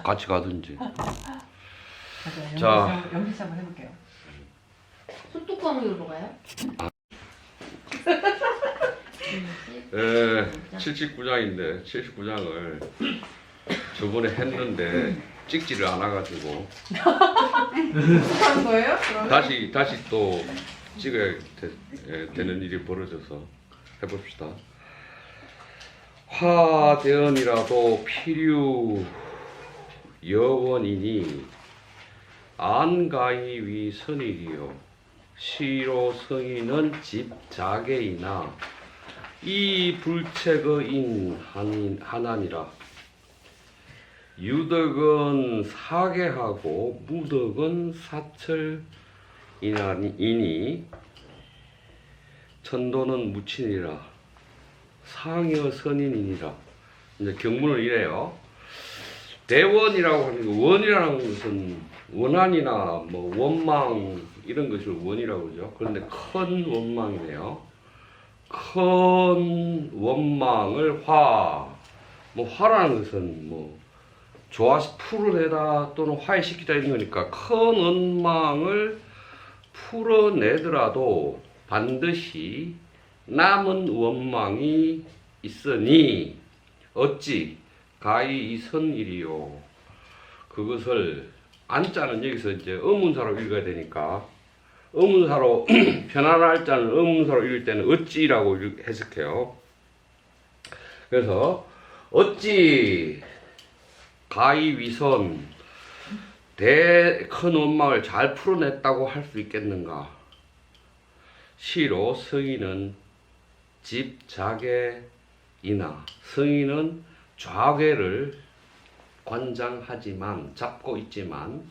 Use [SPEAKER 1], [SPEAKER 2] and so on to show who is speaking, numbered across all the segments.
[SPEAKER 1] 같이 가든지.
[SPEAKER 2] 맞아요.
[SPEAKER 1] 자.
[SPEAKER 2] 연기시 한번 해볼게요.
[SPEAKER 3] 소뚜껑으로 먹어요?
[SPEAKER 1] 79장인데 79장을 저번에 했는데 찍지를 않아가지고
[SPEAKER 2] 하는 거예요? 그럼?
[SPEAKER 1] 다시 또 찍어야 되는 일이 벌어져서 해봅시다. 화대언이라도 필유 여원이니 안가히 위 선일이요 시로 성인은 집자개이나 이 불체거인 하나니라. 유덕은 사계하고 무덕은 사철이니 천도는 무친이라 상여 선인이니라. 이제 경문을 이래요. 대원이라고 하는 거, 원이라는 것은 원한이나 뭐 원망 이런 것을 원이라고 그러죠. 그런데 큰 원망이네요. 큰 원망을 뭐 화라는 것은 뭐 풀어내다 또는 화해시키다 이런 거니까 큰 원망을 풀어내더라도 반드시 남은 원망이 있으니 어찌 가히 이 선일이요. 그것을 안자는 여기서 이제 의문사로 읽어야 되니까 의문사로 편안할 자는 의문사로 읽을 때는 어찌라고 해석해요. 그래서 어찌 가히 위선 큰 원망을 잘 풀어냈다고 할 수 있겠는가. 시로 성인은 집자개이나 성인은 좌괴를 관장하지만 잡고 있지만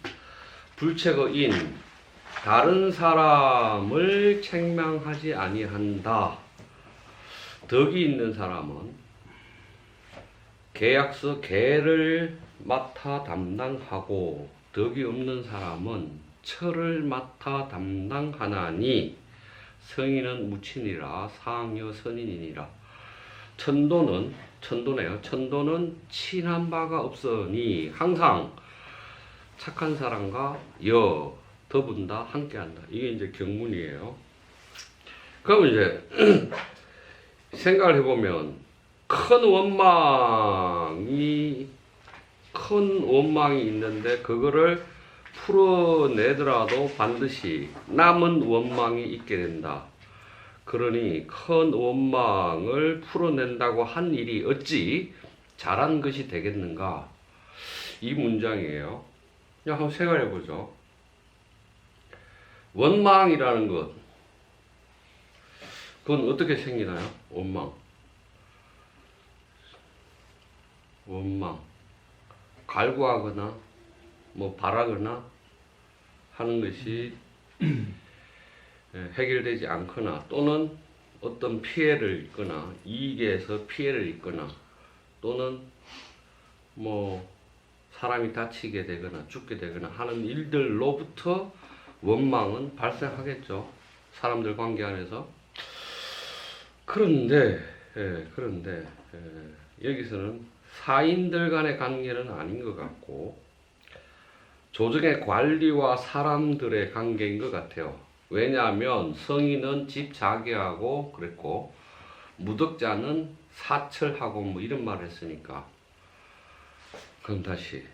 [SPEAKER 1] 불체거인 다른 사람을 책망하지 아니한다. 덕이 있는 사람은 계약서 계를 맡아 담당하고 덕이 없는 사람은 철을 맡아 담당하나니 성인은 무친이라 상여 선인이니라. 천도네요. 천도는 친한 바가 없으니 항상 착한 사람과 더분다 함께한다. 이게 이제 경문이에요. 그러면 이제 생각을 해보면 큰 원망이 있는데 그거를 풀어내더라도 반드시 남은 원망이 있게 된다. 그러니 큰 원망을 풀어낸다고 한 일이 어찌 잘한 것이 되겠는가? 이 문장이에요. 그냥 한번 생각해 보죠. 원망이라는 것, 그건 어떻게 생기나요? 원망. 갈구하거나 뭐 바라거나 하는 것이 해결되지 않거나 또는 어떤 피해를 입거나 이익에서 피해를 입거나 또는 뭐 사람이 다치게 되거나 죽게 되거나 하는 일들로부터 원망은 발생하겠죠. 사람들 관계 안에서. 그런데 여기서는 사인들 간의 관계는 아닌 것 같고 조정의 관리와 사람들의 관계인 것 같아요. 왜냐하면 성인은 집자개하고 그랬고 무덕자는 사철하고 뭐 이런 말을 했으니까. 그럼 다시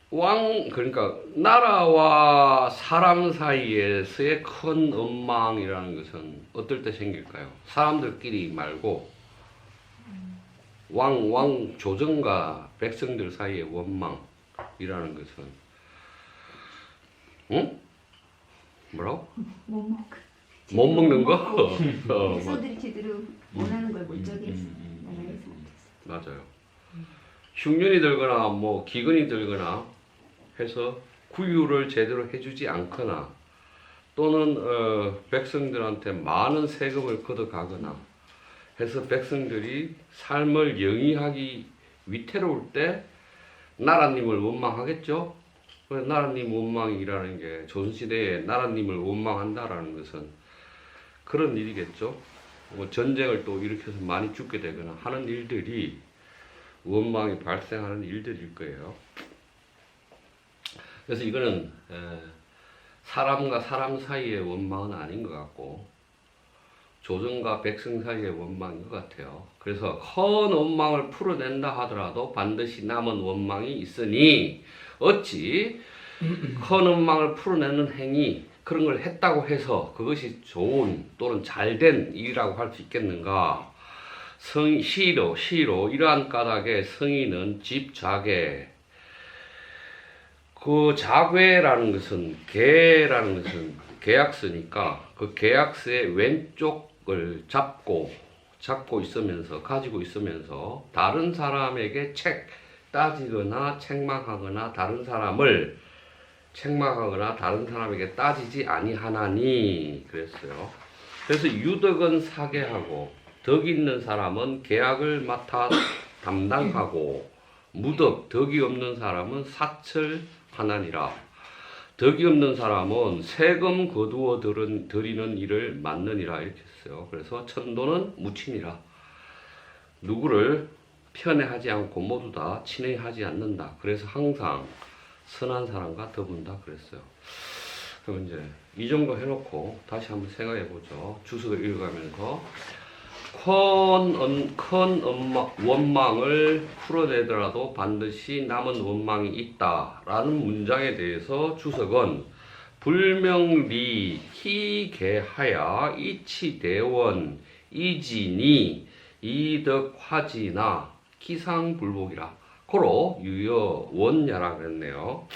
[SPEAKER 1] 그러니까 나라와 사람 사이에서의 큰 원망이라는 것은 어떨 때 생길까요? 사람들끼리 말고 왕 조정과 백성들 사이의 원망이라는 것은 응? 뭐라고?
[SPEAKER 4] 못
[SPEAKER 1] 먹는 거?
[SPEAKER 4] 백성들이 제대로 원하는 걸 못 저기 했어. 나라에서 못했어.
[SPEAKER 1] 맞아요. 흉년이 들거나 뭐 기근이 들거나 해서 구유를 제대로 해주지 않거나 또는 백성들한테 많은 세금을 걷어가거나 해서 백성들이 삶을 영위하기 위태로울 때 나라님을 원망하겠죠. 나라님 원망이라는 게 조선시대에 나라님을 원망한다라는 것은 그런 일이겠죠. 뭐 전쟁을 또 일으켜서 많이 죽게 되거나 하는 일들이 원망이 발생하는 일들일 거예요. 그래서 이거는 사람과 사람 사이의 원망은 아닌 것 같고 조정과 백성 사이의 원망인 것 같아요. 그래서 큰 원망을 풀어낸다 하더라도 반드시 남은 원망이 있으니 어찌 큰 원망을 풀어내는 행위 그런 걸 했다고 해서 그것이 좋은 또는 잘된 일이라고 할 수 있겠는가? 시로 이러한 까닭에 성인은 집자괴. 그 자괴라는 것은 계라는 것은 계약서니까 그 계약서의 왼쪽을 잡고 있으면서 가지고 있으면서 다른 사람에게 따지거나 책망하거나 다른 사람을 책망하거나 다른 사람에게 따지지 아니하나니 그랬어요. 그래서 유덕은 사계하고 덕이 있는 사람은 계약을 맡아 담당하고 무덕 덕이 없는 사람은 사철하나니라. 덕이 없는 사람은 세금 거두어 드리는 일을 맡느니라 이렇게 했어요. 그래서 천도는 무친이라. 누구를 편애하지 않고 모두 다 친애하지 않는다. 그래서 항상 선한 사람과 더분다 그랬어요. 그럼 이제 이 정도 해놓고 다시 한번 생각해 보죠. 주석을 읽어가면서 큰 원망을 풀어내더라도 반드시 남은 원망이 있다라는 문장에 대해서 주석은 불명리 희개하야 이치대원 이진이 이덕화지나 기상불복이라 고로 유여 원야라 그랬네요.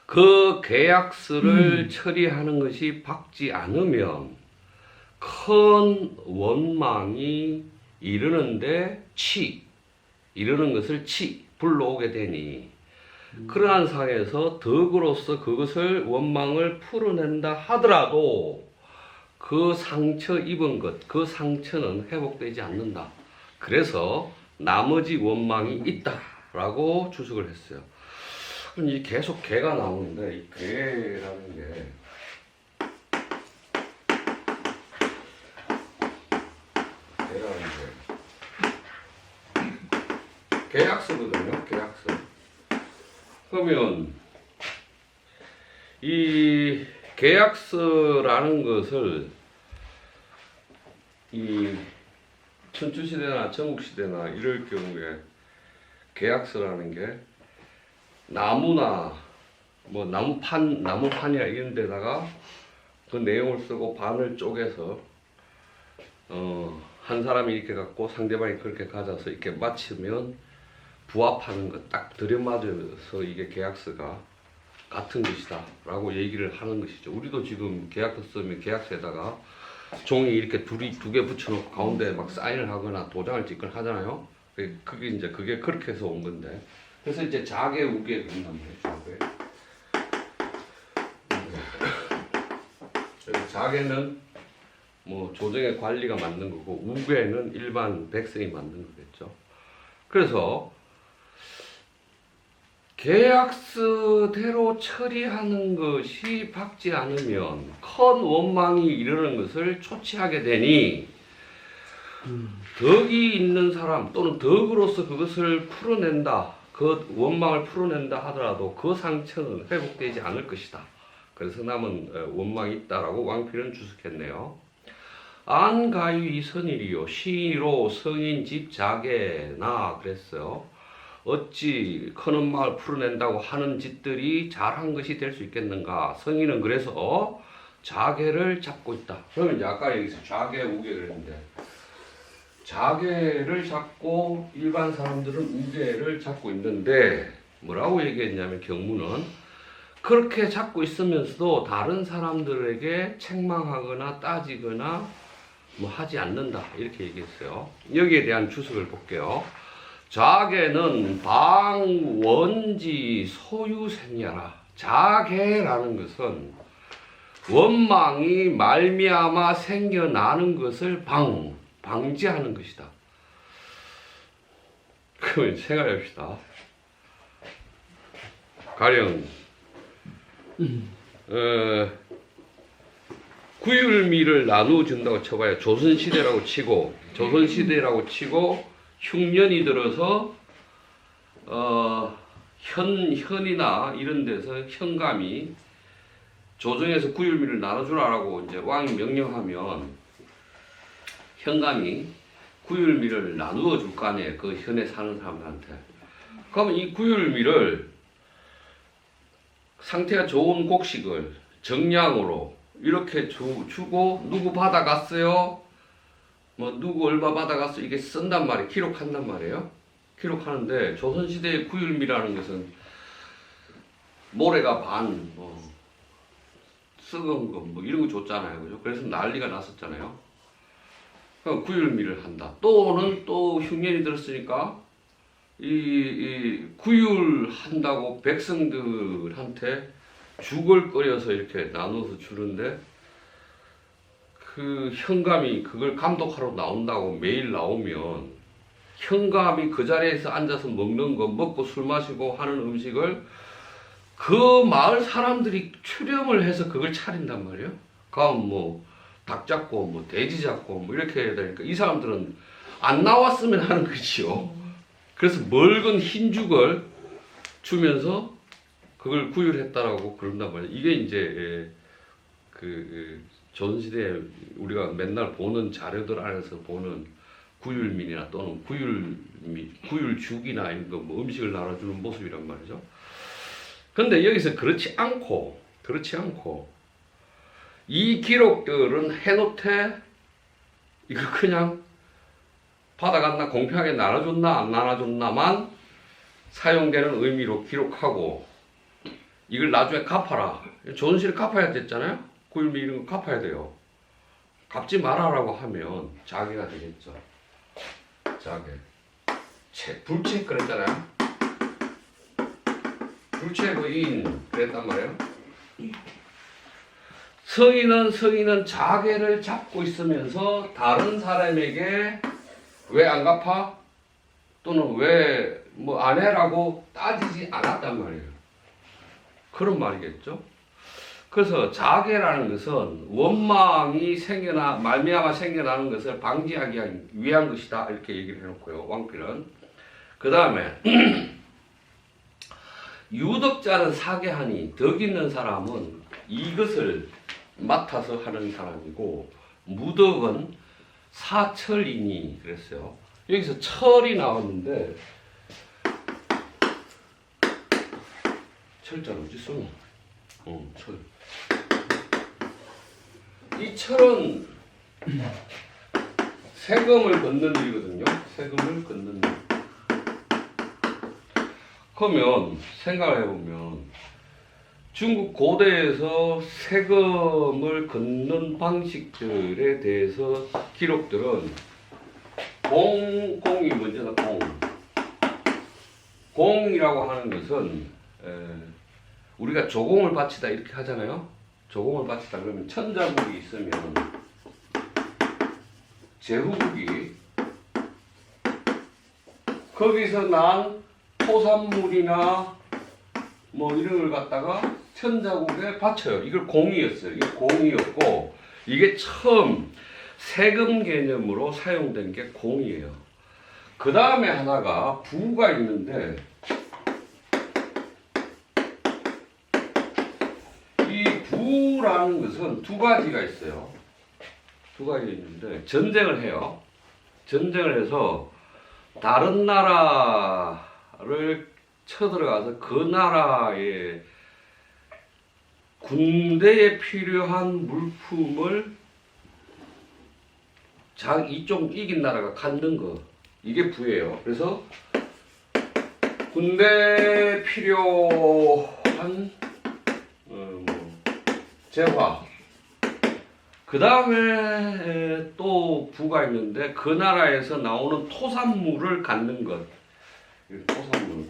[SPEAKER 1] 그 계약서를 처리하는 것이 박지 않으면 큰 원망이 이르는데 이르는 것을 불러오게 되니 그러한 상에서 덕으로서 그것을 원망을 풀어낸다 하더라도 그 상처 입은 것, 그 상처는 회복되지 않는다. 그래서 나머지 원망이 있다라고 주석을 했어요. 그럼 이 계속 개가 나오는데 이 개라는 게 계약서거든요. 계약서. 그러면 이 계약서라는 것을 이 천주시대나 전국시대나 이럴 경우에 계약서라는 게 나무나 뭐 나무판이나 이런 데다가 그 내용을 쓰고 반을 쪼개서 한 사람이 이렇게 갖고 상대방이 그렇게 가져서 이렇게 맞추면 부합하는 거 딱 들여맞아서 이게 계약서가 같은 것이다 라고 얘기를 하는 것이죠. 우리도 지금 계약서 쓰면 계약서에다가 종이 이렇게 두 개 붙여놓고 가운데 막 사인을 하거나 도장을 찍거나 하잖아요. 그게 그렇게 해서 온 건데. 그래서 이제 자개 우개 그런단 말이에요. 그래서 자개는 뭐 조정의 관리가 만든 거고 우개는 일반 백성이 만든 거겠죠. 그래서 계약서대로 처리하는 것이 박지 않으면 큰 원망이 이르는 것을 초치하게 되니 덕이 있는 사람 또는 덕으로서 그것을 풀어낸다, 그 원망을 풀어낸다 하더라도 그 상처는 회복되지 않을 것이다. 그래서 남은 원망이 있다라고 왕필은 주석했네요. 안가위 선일이요 시로 성인 집 자개나 그랬어요. 어찌 큰 원망을 풀어낸다고 하는 짓들이 잘한 것이 될 수 있겠는가? 성인은 그래서 자개를 잡고 있다. 그러면 이제 아까 여기서 자개, 우개 그랬는데 자개를 잡고 일반 사람들은 우개를 잡고 있는데 뭐라고 얘기했냐면 경무는 그렇게 잡고 있으면서도 다른 사람들에게 책망하거나 따지거나 뭐 하지 않는다 이렇게 얘기했어요. 여기에 대한 주석을 볼게요. 자개는 방원지 소유생야라. 자개라는 것은 원망이 말미암아 생겨나는 것을 방지하는 것이다. 그러면 생각해봅시다. 가령 구율미를 나누어준다고 쳐봐요. 조선시대라고 치고 흉년이 들어서 현이나 이런 데서 현감이 조정해서 구율미를 나눠주라라고 이제 왕이 명령하면 현감이 구율미를 나누어 줄 거 아니에요. 그 현에 사는 사람들한테. 그러면 이 구율미를 상태가 좋은 곡식을 정량으로 이렇게 주고 누구 받아갔어요? 뭐 누구 얼마 받아갔어? 이게 쓴단 말이에요. 기록한단 말이에요. 기록하는데 조선시대의 구율미라는 것은 모래가 반, 뭐 썩은 거, 뭐 이런 거 줬잖아요. 그죠? 그래서 난리가 났었잖아요. 그럼 구율미를 한다. 또는 또 흉년이 들었으니까 이 구율한다고 백성들한테 죽을 끓여서 이렇게 나눠서 주는데 그 현감이 그걸 감독하러 나온다고 매일 나오면 현감이 그 자리에서 앉아서 먹는 거, 먹고 술 마시고 하는 음식을 그 마을 사람들이 출연을 해서 그걸 차린단 말이에요. 그럼 뭐 닭 잡고 뭐 돼지 잡고 뭐 이렇게 해야 되니까 이 사람들은 안 나왔으면 하는 거지요. 그래서 멀건 흰죽을 주면서 그걸 구휼했다라고 그런단 말이에요. 이게 이제 조선시대에 우리가 맨날 보는 자료들 안에서 보는 구휼민이나 또는 구휼죽이나 이런 거 뭐 음식을 나눠주는 모습이란 말이죠. 근데 여기서 그렇지 않고 이 기록들은 해놓되 이걸 그냥 받아갔나 공평하게 나눠줬나 안 나눠줬나만 사용되는 의미로 기록하고 이걸 나중에 갚아라. 조선시대 갚아야 됐잖아요. 구율미 이런 거 갚아야 돼요. 갚지 말아라고 하면 자괴가 되겠죠. 자괴. 불체 그랬잖아요. 불체부인 그랬단 말이에요. 성인은 자괴를 잡고 있으면서 다른 사람에게 왜 안 갚아? 또는 왜 뭐 안 해라고 따지지 않았단 말이에요. 그런 말이겠죠. 그래서 자괴라는 것은 원망이 말미암아 생겨나는 것을 방지하기 위한 것이다 이렇게 얘기를 해놓고요. 왕필은 그 다음에 유덕자는 사괴하니 덕 있는 사람은 이것을 맡아서 하는 사람이고 무덕은 사철이니 그랬어요. 여기서 철이 나왔는데 철자는 어디 있어? 철. 이 철은 세금을 걷는 일이거든요. 세금을 걷는 일. 그러면 생각을 해보면 중국 고대에서 세금을 걷는 방식들에 대해서 기록들은 공이 먼저다. 공이라고 하는 것은 우리가 조공을 바치다 이렇게 하잖아요. 조공을 바치다 그러면 천자국이 있으면 제후국이 거기서 난 토산물이나 뭐 이런 걸 갖다가 천자국에 바쳐요. 이걸 공이었어요. 이게 공이었고 이게 처음 세금 개념으로 사용된 게 공이에요. 그 다음에 하나가 부가 있는데 이 부라는 것은 두 가지가 있어요. 두 가지 있는데 전쟁을 해요. 전쟁을 해서 다른 나라를 쳐들어가서 그 나라의 군대에 필요한 물품을 이쪽 이긴 나라가 갖는 거 이게 부예요. 그래서 군대에 필요한 재화 그 다음에 또 부가 있는데 그 나라에서 나오는 토산물을 갖는 것 토산물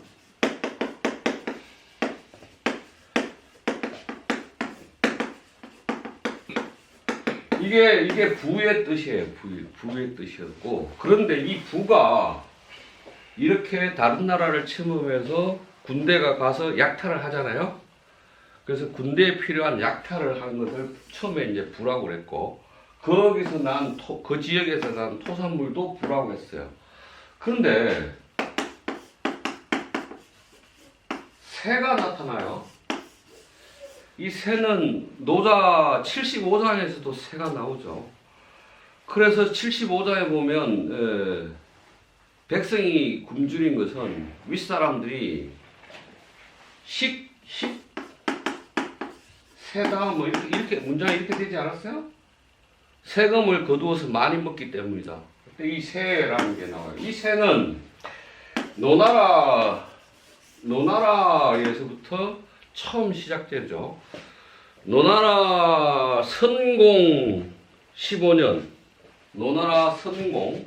[SPEAKER 1] 이게 부의 뜻이에요. 부의 뜻이었고 그런데 이 부가 이렇게 다른 나라를 침범해서 군대가 가서 약탈을 하잖아요. 그래서 군대에 필요한 약탈을 한 것을 처음에 이제 부라고 그랬고 거기서 그 지역에서 난 토산물도 부라고 했어요. 그런데 새가 나타나요. 이 새는 노자 75장에서도 새가 나오죠. 그래서 75장에 보면 백성이 굶주린 것은 윗사람들이 새다 뭐 이렇게 문장이 이렇게 되지 않았어요? 세금을 거두어서 많이 먹기 때문이다. 이 새라는 게 나와요. 이 새는 노나라에서부터 처음 시작되죠. 노나라 선공 15년, 노나라 선공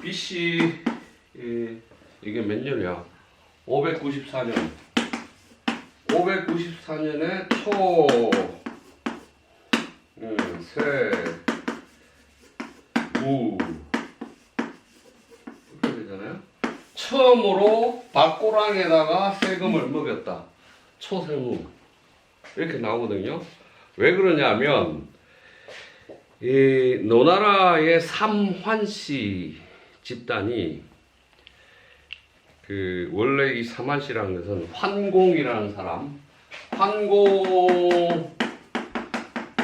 [SPEAKER 1] BC 이게 몇 년이야? 594년. 594년에 이렇게 되잖아요. 처음으로 박고랑에다가 세금을 먹였다. 초세무 이렇게 나오거든요. 왜 그러냐면 이 노나라의 삼환씨 집단이 그 원래 이 삼환씨라는 것은 환공이라는 사람,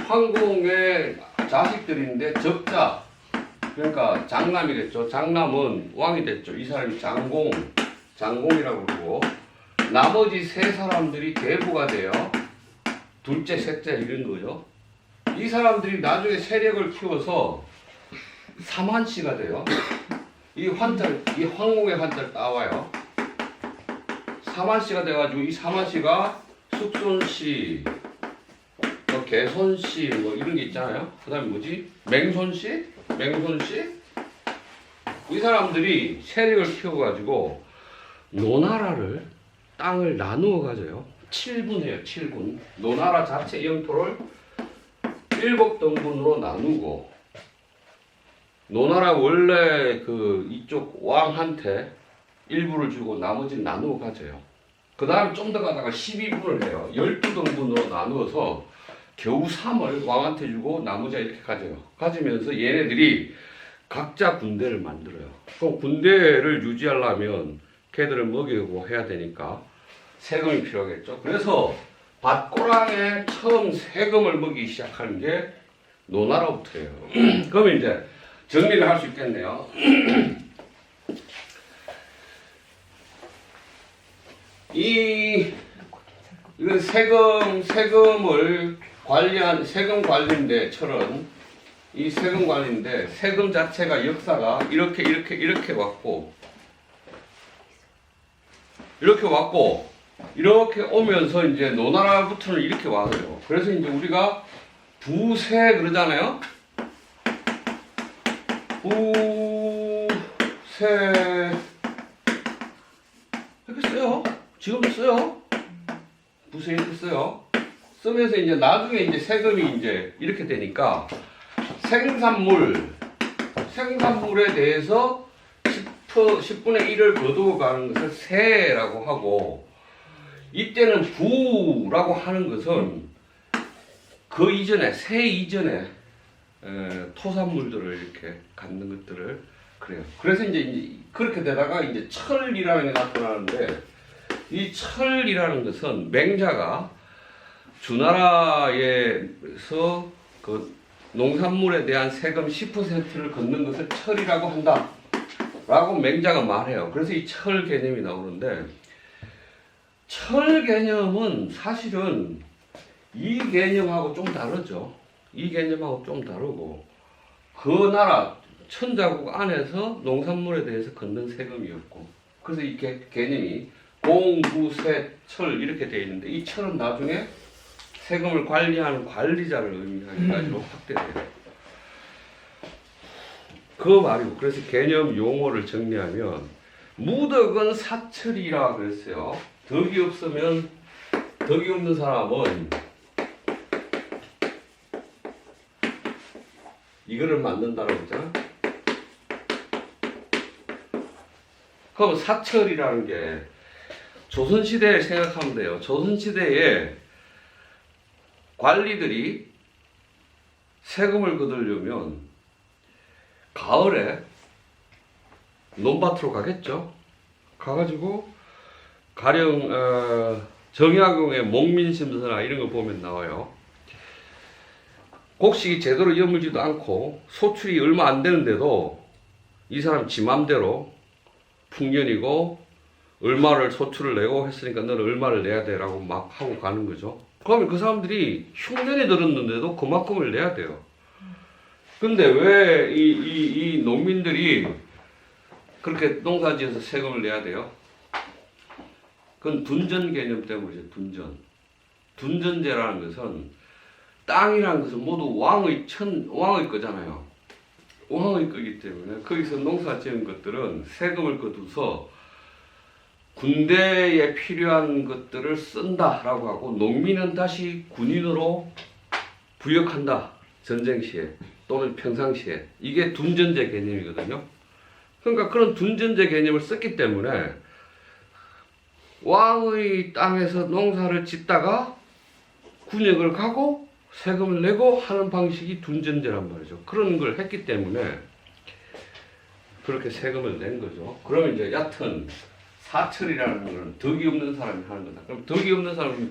[SPEAKER 1] 환공의 자식들인데 적자, 그러니까 장남이겠죠. 장남은 왕이 됐죠. 이 사람이 장공이라고 그러고, 나머지 세 사람들이 대부가 돼요. 둘째, 셋째 이런 거죠. 이 사람들이 나중에 세력을 키워서 삼환씨가 돼요. 이 황공의 한자를 따와요. 삼환씨가 돼가지고 이 삼환씨가 숙손씨, 뭐 개손씨 뭐 이런 게 있잖아요. 그 다음에 뭐지? 맹손씨? 이 사람들이 세력을 키워가지고 노나라를 땅을 나누어 가져요. 7분해요. 7분. 노나라 자체 영토를 7등분으로 나누고, 노나라 원래 그 이쪽 왕한테 일부를 주고 나머지는 나누어 가져요. 그 다음에 좀 더 가다가 12분을 해요. 12등분으로 나누어서 겨우 3을 왕한테 주고 나머지 이렇게 가져요. 가지면서 얘네들이 각자 군대를 만들어요. 그럼 군대를 유지하려면 걔들을 먹이고 해야 되니까 세금이 필요하겠죠. 그래서 밭고랑에 처음 세금을 먹이기 시작하는 게 노나라부터예요. 그러면 이제 정리를 할 수 있겠네요. 이건 세금을 관리한 세금 관리인데, 철은 이 세금 관리인데, 세금 자체가 역사가 이렇게 왔고, 이렇게 오면서 이제 노나라부터는 이렇게 와요. 그래서 이제 우리가 부세 그러잖아요. 부세 이렇게 써요. 지금도 써요. 부세 이렇게 써요. 쓰면서 이제 나중에 이제 세금이 이제 이렇게 되니까 생산물에 대해서 10분의 1을 거두어 가는 것을 세라고 하고, 이때는 부라고 하는 것은 그 이전에, 세 이전에 토산물들을 이렇게 갖는 것들을 그래요. 그래서 이제 그렇게 되다가 이제 철이라는 게 나타나는데, 이 철이라는 것은 맹자가 주나라에서 그 농산물에 대한 세금 10%를 걷는 것을 철이라고 한다 라고 맹자가 말해요. 그래서 이 철 개념이 나오는데, 철 개념은 사실은 이 개념하고 좀 다르죠. 이 개념하고 좀 다르고, 그 나라 천자국 안에서 농산물에 대해서 걷는 세금이었고, 그래서 이 개념이 공부세 철 이렇게 되어 있는데, 이 철은 나중에 세금을 관리하는 관리자를 의미하기까지로 확대돼요. 그 말이고, 그래서 개념 용어를 정리하면 무덕은 사철이라 그랬어요. 덕이 없는 사람은 이거를 만든다라고 했잖아. 그럼 사철이라는 게 조선시대에 생각하면 돼요. 조선시대에 관리들이 세금을 거두려면 가을에 논밭으로 가겠죠. 가가지고 가령 정약용의 목민심서나 이런 거 보면 나와요. 곡식이 제대로 여물지도 않고 소출이 얼마 안 되는데도 이 사람 지 맘대로 풍년이고 얼마를 소출을 내고 했으니까 너는 얼마를 내야 돼라고 막 하고 가는 거죠. 그러면 그 사람들이 흉년이 들었는데도 그만큼을 내야 돼요. 근데 왜 이 농민들이 그렇게 농사지어서 세금을 내야 돼요? 그건 둔전 개념 때문이죠. 둔전제라는 것은 땅이라는 것은 모두 왕의 거잖아요. 왕의 거기 때문에 거기서 농사 지은 것들은 세금을 거둬서 군대에 필요한 것들을 쓴다라고 하고 농민은 다시 군인으로 부역한다. 전쟁 시에 또는 평상시에. 이게 둔전제 개념이거든요. 그러니까 그런 둔전제 개념을 썼기 때문에 왕의 땅에서 농사를 짓다가 군역을 가고 세금을 내고 하는 방식이 둔전제란 말이죠. 그런 걸 했기 때문에 그렇게 세금을 낸 거죠. 그러면 이제 얕은 사철이라는 거는 덕이 없는 사람이 하는 거다. 그럼 덕이 없는 사람이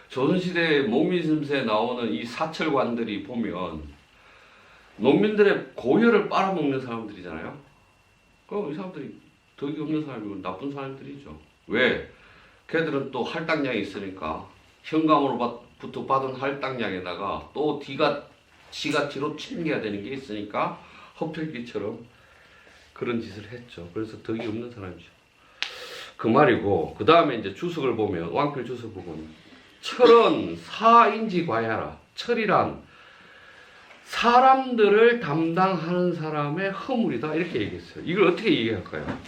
[SPEAKER 1] 조선시대 목민심서에 나오는 이 사철관들이 보면 농민들의 고혈을 빨아먹는 사람들이잖아요. 그럼 이 사람들이 덕이 없는 사람이고 나쁜 사람들이죠. 왜? 걔들은 또 할당량이 있으니까 현감으로부터 받은 할당량에다가 또 지가 뒤로 챙겨야 되는 게 있으니까 헛fel기처럼 그런 짓을 했죠. 그래서 덕이 없는 사람이죠. 그 말이고, 그 다음에 이제 주석을 보면, 왕필 주석 보면, 철은 사인지 과야라. 철이란 사람들을 담당하는 사람의 허물이다. 이렇게 얘기했어요. 이걸 어떻게 얘기할까요?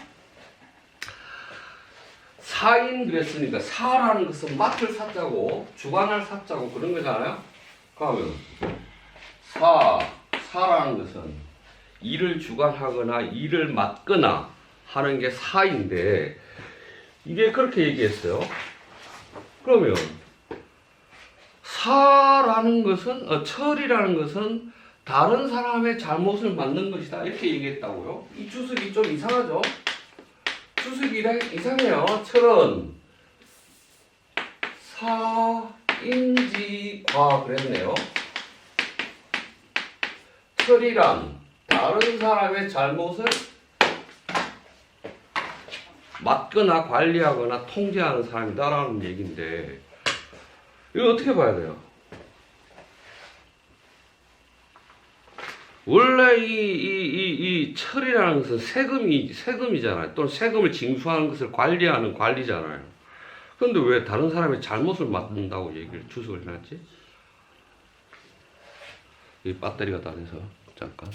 [SPEAKER 1] 사인 그랬으니까 사라는 것은 맡을 사자고 주관할 사자고 그런 거잖아요. 그러면 사라는 것은 일을 주관하거나 일을 맡거나 하는 게 사인데 이게 그렇게 얘기했어요. 그러면 사라는 것은 철이라는 것은 다른 사람의 잘못을 맡는 것이다 이렇게 얘기했다고요. 이 주석이 좀 이상하죠. 주석이 이상해요. 철은 사인지과 그랬네요. 철이란 다른 사람의 잘못을 맡거나 관리하거나 통제하는 사람이다라는 얘기인데 이거 어떻게 봐야 돼요? 원래 이 철이라는 것은 세금이잖아요. 또는 세금을 징수하는 것을 관리하는 관리잖아요. 그런데 왜 다른 사람의 잘못을 맡는다고 얘기를 주석을 해놨지? 이 배터리가 다 돼서 잠깐.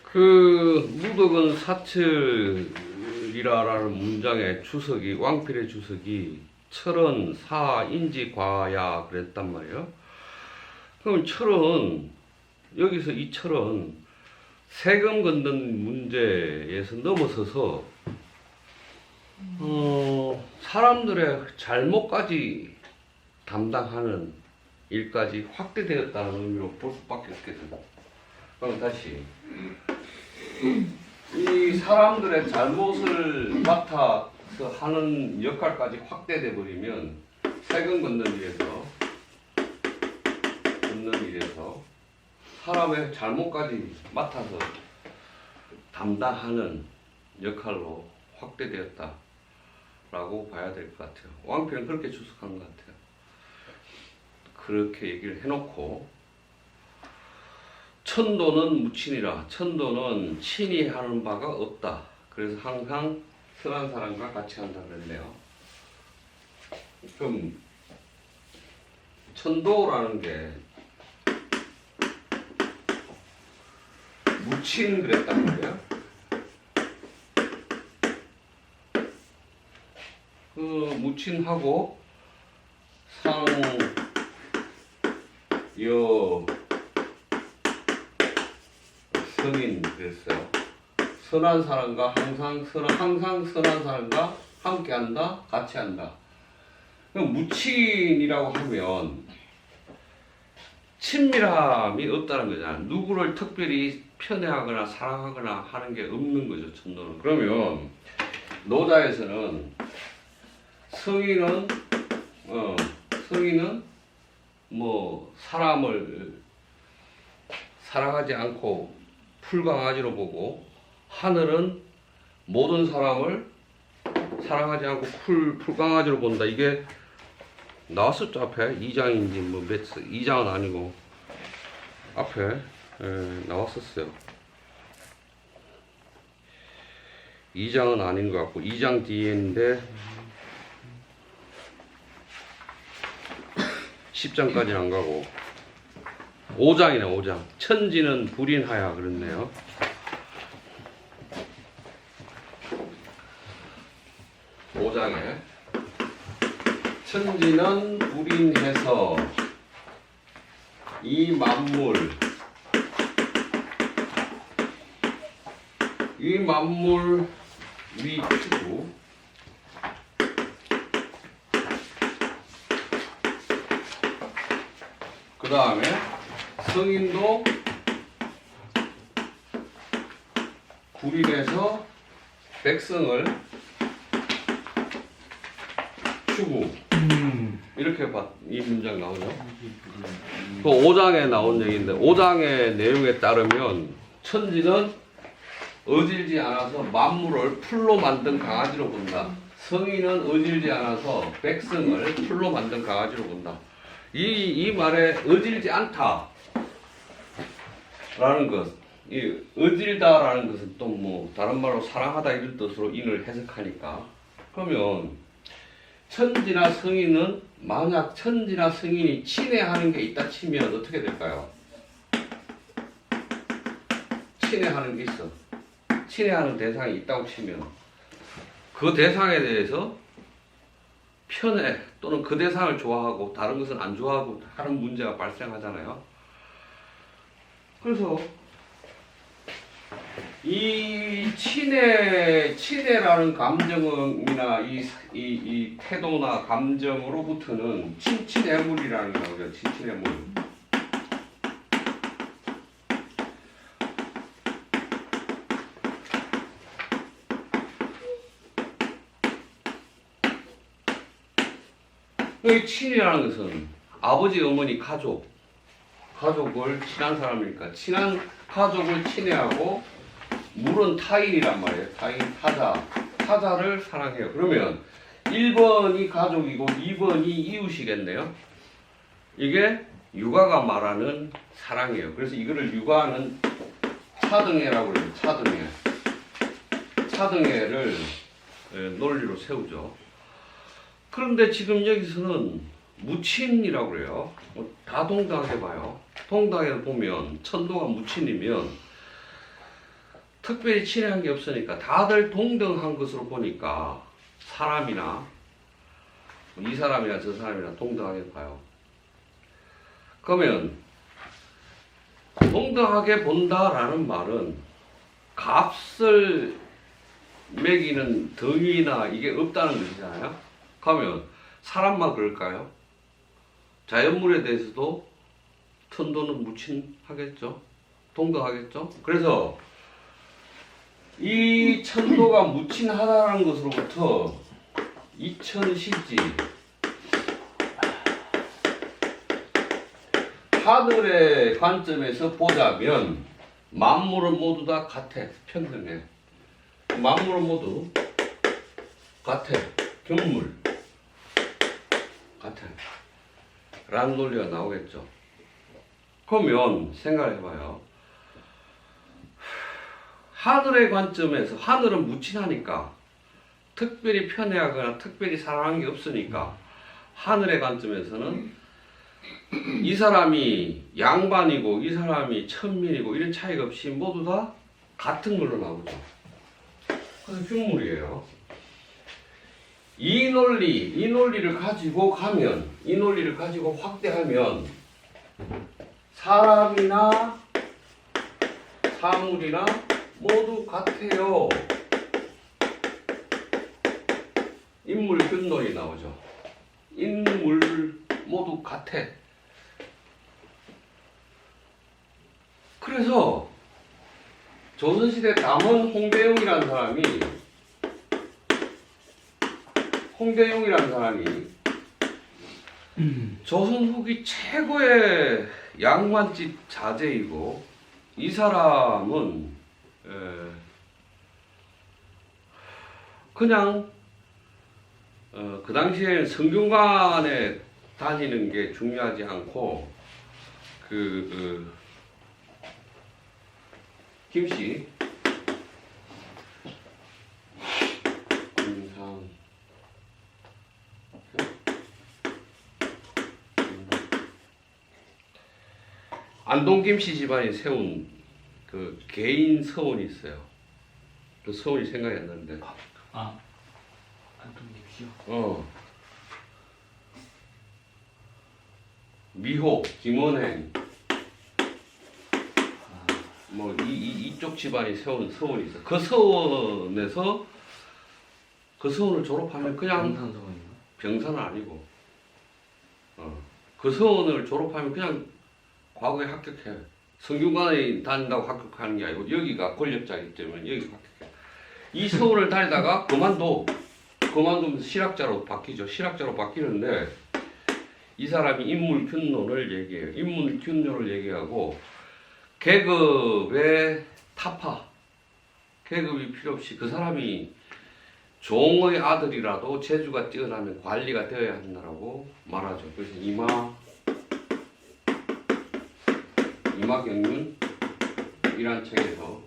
[SPEAKER 1] 그 무덕은 사철이라라는 문장의 주석이 왕필의 주석이 철은 사인지과야 그랬단 말이에요. 그럼 철은 여기서 이 철은 세금 걷는 문제에서 넘어서서 사람들의 잘못까지 담당하는 일까지 확대되었다는 의미로 볼 수밖에 없겠습니다. 그럼 다시 이 사람들의 잘못을 맡아서 하는 역할까지 확대돼 버리면 세금 걷는 일에서 사람의 잘못까지 맡아서 담당하는 역할로 확대되었다라고 봐야 될 것 같아요. 왕필은 그렇게 추측한 것 같아요. 그렇게 얘기를 해놓고 천도는 무친이라. 천도는 친히 하는 바가 없다. 그래서 항상 선한 사람과 같이 한다 그랬네요. 그럼 천도라는 게 무친 그랬단 말이에요. 그 무친하고 선인 그랬어요. 선한 사람과 항상 선한 사람과 함께한다, 같이 한다. 그럼 무친이라고 하면 친밀함이 없다는 거잖아. 누구를 특별히 편애하거나 사랑하거나 하는 게 없는 거죠, 천도는. 그러면 노자에서는 성인은 뭐 사람을 사랑하지 않고 풀강아지로 보고, 하늘은 모든 사람을 사랑하지 않고 풀강아지로 본다. 이게 나왔었죠, 앞에. 2장인지 뭐 2장은 아니고 앞에 나왔었어요. 2장은 아닌 것 같고 2장 뒤에인데 10장까지는 안 가고 5장이네. 5장. 천지는 불인하야 그랬네요. 오장에 천지는 불인해서 이 만물 위치고 그 다음에 성인도 불인해서 백성을 추구. 이렇게 이 문장 나오죠. 그 5장에 나온 얘기인데 5장의 내용에 따르면 천지는 어질지 않아서 만물을 풀로 만든 강아지로 본다. 성인은 어질지 않아서 백성을 풀로 만든 강아지로 본다. 이 말에 어질지 않다 라는 것, 이 어질다라는 것은 또 뭐 다른 말로 사랑하다 이런 뜻으로 인을 해석하니까, 그러면 천지나 성인은, 만약 천지나 성인이 친애하는 게 있다 치면 어떻게 될까요? 친애하는 게 있어. 친애하는 대상이 있다고 치면 그 대상에 대해서 편애 또는 그 대상을 좋아하고 다른 것은 안 좋아하고 하는 문제가 발생하잖아요. 그래서 이 친애라는 감정이나 이 태도나 감정으로부터는 친친애물이라는 게 나오죠. 친친애물. 이 친이라는 것은 아버지, 어머니, 가족을 친한 사람이니까 친한 가족을 친애하고, 물은 타인이란 말이에요. 타자를 사랑해요. 그러면 1번이 가족이고 2번이 이웃이겠네요. 이게 육아가 말하는 사랑이에요. 그래서 이거를 육아는 차등애라고 그래요. 차등애를 논리로 세우죠. 그런데 지금 여기서는 무친이라고 그래요. 다 동등하게 봐요. 동등하게 보면 천도가 무친이면 특별히 친애한 게 없으니까 다들 동등한 것으로 보니까 사람이나 이 사람이나 저 사람이나 동등하게 봐요. 그러면 동등하게 본다라는 말은 값을 매기는 덩이나 이게 없다는 것이잖아요. 그러면 사람만 그럴까요? 자연물에 대해서도 천도는 무친하겠죠. 동등하겠죠. 그래서 이 천도가 무친하다는 것으로부터 이천시지 하늘의 관점에서 보자면 만물은 모두 다 같아. 평등해. 만물은 모두 같아. 경물 같아. 라는 논리가 나오겠죠. 그러면 생각을 해봐요. 하늘의 관점에서, 하늘은 무친하니까 특별히 편애하거나 특별히 사랑하는 게 없으니까 하늘의 관점에서는 이 사람이 양반이고 이 사람이 천민이고 이런 차이가 없이 모두 다 같은 걸로 나오죠. 그래서 흉물이에요. 이 논리를 가지고 가면, 이 논리를 가지고 확대하면 사람이나 사물이나 모두 같아요. 인물 근놀이 나오죠. 인물 모두 같아. 그래서 조선시대 남원 홍대용이라는 사람이 조선 후기 최고의 양반집 자제이고, 이 사람은 그냥 그 당시에 성균관에 다니는 게 중요하지 않고 김씨 김상 안동 김씨 집안이 세운 그 개인 서원이 있어요. 그 서원이 생각이 안 나는데.
[SPEAKER 3] 아, 안동김씨요?
[SPEAKER 1] 미호, 김원행, 뭐 이쪽 집안이 세운 서원이 있어. 그 서원에서 그 서원을 졸업하면 그냥
[SPEAKER 3] 병산서원인가?
[SPEAKER 1] 병사는 아니고, 그 서원을 졸업하면 그냥 과거에 합격해. 성균관에 다닌다고 합격하는 게 아니고 여기가 권력자이기 때문에 여기 합격해. 이 서울을 다니다가 그만두면서 실학자로 바뀌죠. 실학자로 바뀌는데 이 사람이 인물균론을 얘기해요. 인물균론을 얘기하고 계급의 타파, 계급이 필요 없이 그 사람이 종의 아들이라도 재주가 뛰어나면 관리가 되어야 한다라고 말하죠. 그래서 이마경륜이라는 책에서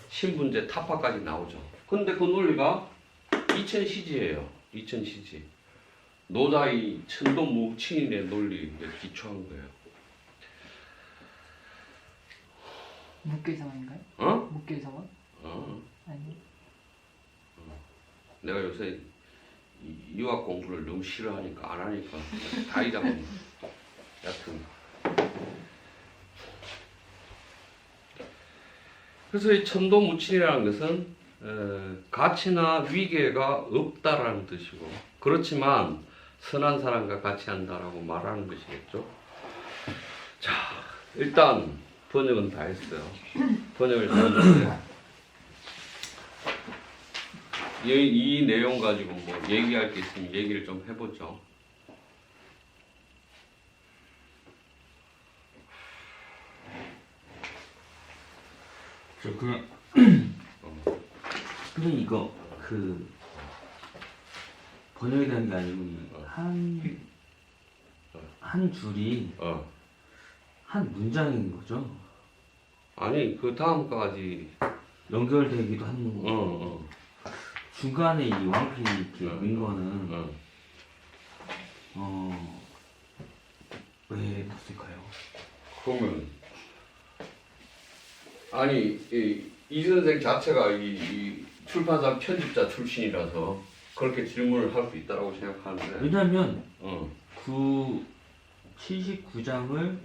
[SPEAKER 1] 신분제 타파까지 나오죠. 근데 그 논리가 이천시지예요. 이천시지. 노다이 천도무친인의 논리에 기초한 거예요.
[SPEAKER 2] 묵계사원인가요?
[SPEAKER 1] 어?
[SPEAKER 2] 묵계사원? 아니.
[SPEAKER 1] 내가 요새 유학 공부를 너무 싫어하니까 안 하니까 다 잊어버려. 여튼 그래서 이 천도무친이라는 것은 가치나 위계가 없다라는 뜻이고, 그렇지만 선한 사람과 같이 한다라고 말하는 것이겠죠. 자, 일단 번역은 다 했어요. 번역을 다 했는데 이 내용 가지고 뭐 얘기할 게 있으면 얘기를 좀 해보죠.
[SPEAKER 3] 저 그냥 그냥 이거 그 번역이 되는 게 아니고 한 줄이 한 문장인 거죠?
[SPEAKER 1] 아니 그 다음까지
[SPEAKER 3] 연결되기도 하는 거. 중간에 이 왕필이 이렇게 민 거는 왜 났을까요?
[SPEAKER 1] 그러면 아니 이 선생 자체가 이 출판사 편집자 출신이라서 그렇게 질문을 할 수 있다라고 생각하는데.
[SPEAKER 3] 왜냐면 그 79장을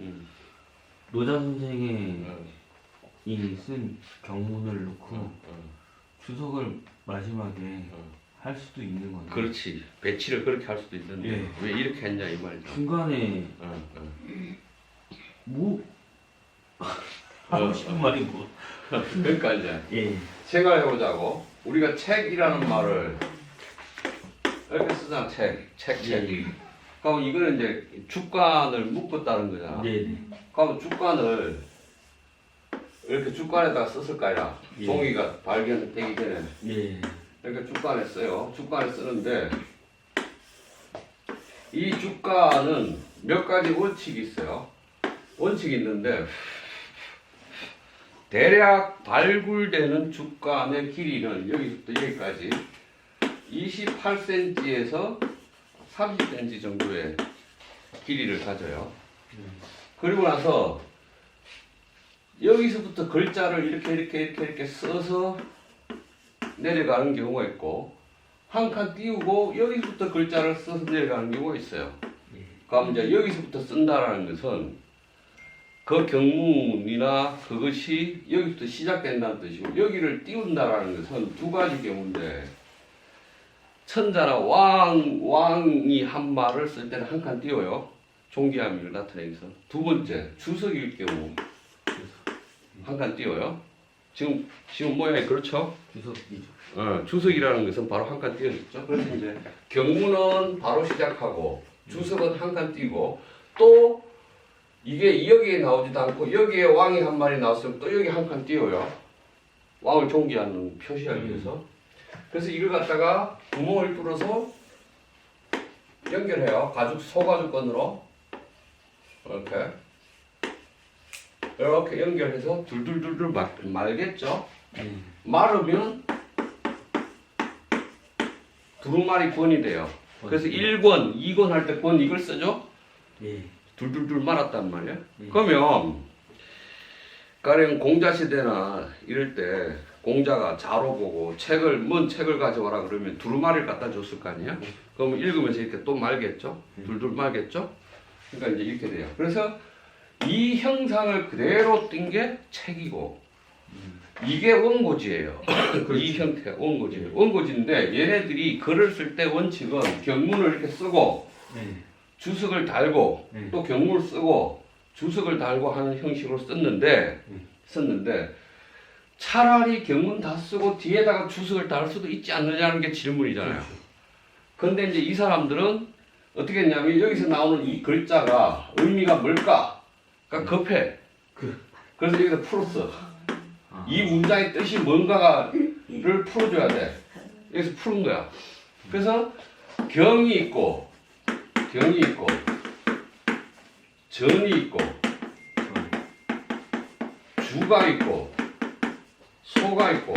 [SPEAKER 3] 노자 선생이 쓴 경문을 놓고 주석을 마지막에 할 수도 있는 건데.
[SPEAKER 1] 그렇지. 배치를 그렇게 할 수도 있는데
[SPEAKER 3] 예.
[SPEAKER 1] 왜 이렇게 했냐 이 말이죠.
[SPEAKER 3] 중간에 뭐 하고 싶은 말이 뭐.
[SPEAKER 1] 그러니까 이제
[SPEAKER 3] 예.
[SPEAKER 1] 생각해보자고. 우리가 책이라는 말을 이렇게 쓰잖아. 책.
[SPEAKER 3] 예.
[SPEAKER 1] 그럼 이거는 이제 주관을 묶었다는 거잖아.
[SPEAKER 3] 네네.
[SPEAKER 1] 그럼 주관을 이렇게 주관에다가 썼을 거 아니라.
[SPEAKER 3] 예.
[SPEAKER 1] 종이가 발견되기 전에
[SPEAKER 3] 예.
[SPEAKER 1] 이렇게 주관에 써요. 주관에 쓰는데 이 주관은 몇 가지 원칙이 있어요. 원칙이 있는데 대략 발굴되는 주관의 길이는 여기서부터 여기까지 28cm에서 30cm 정도의 길이를 가져요. 그리고 나서 여기서부터 글자를 이렇게 써서 내려가는 경우가 있고, 한 칸 띄우고 여기서부터 글자를 써서 내려가는 경우가 있어요. 그럼 이제 여기서부터 쓴다라는 것은 그 경문이나 그것이 여기부터 시작된다는 뜻이고, 여기를 띄운다라는 것은 두 가지 경우인데, 천자나 왕이 한 말을 쓸 때는 한 칸 띄워요. 존귀함을 나타내기 위해서. 두 번째, 주석일 경우 한 칸 띄워요. 지금 모양이 그렇죠?
[SPEAKER 3] 주석이죠.
[SPEAKER 1] 주석이라는 것은 바로 한 칸 띄어졌죠. 그래서 이제 경문은 바로 시작하고 주석은 한 칸 띄고 또 이게 여기에 나오지도 않고 여기에 왕이 한 마리 나왔으면 또 여기 한 칸 띄워요. 왕을 존귀하는 표시하기 위해서. 그래서 이걸 갖다가 구멍을 뚫어서 연결해요. 소가죽건으로 이렇게 연결해서 둘둘둘둘 말겠죠. 마르면 두루마리 권이 돼요. 그래서 1권, 2권 할 때 권 이걸 쓰죠.
[SPEAKER 3] 예.
[SPEAKER 1] 둘둘둘 말았단 말이에요. 그러면 가령 공자 시대나 이럴 때 공자가 자로 보고 뭔 책을 가져와라 그러면 두루마리를 갖다 줬을 거 아니에요. 그러면 읽으면서 이렇게 또 말겠죠. 둘둘 말겠죠. 그러니까 이제 이렇게 돼요. 그래서 이 형상을 그대로 띈 게 책이고 이게 원고지예요. 이 형태가 원고지예요. 원고지인데 얘네들이 글을 쓸 때 원칙은 경문을 이렇게 쓰고 주석을 달고 또 경문을 쓰고 주석을 달고 하는 형식으로 썼는데 차라리 경문 다 쓰고 뒤에다가 주석을 달 수도 있지 않느냐는 게 질문이잖아요. 근데 이제 이 사람들은 어떻게 했냐면 여기서 나오는 이 글자가 의미가 뭘까? 그러니까 급해. 그래서 여기서 풀었어. 이 문장의 뜻이 뭔가를 풀어줘야 돼. 여기서 푸는 거야. 그래서 경이 있고 전이 있고 주가 있고 소가 있고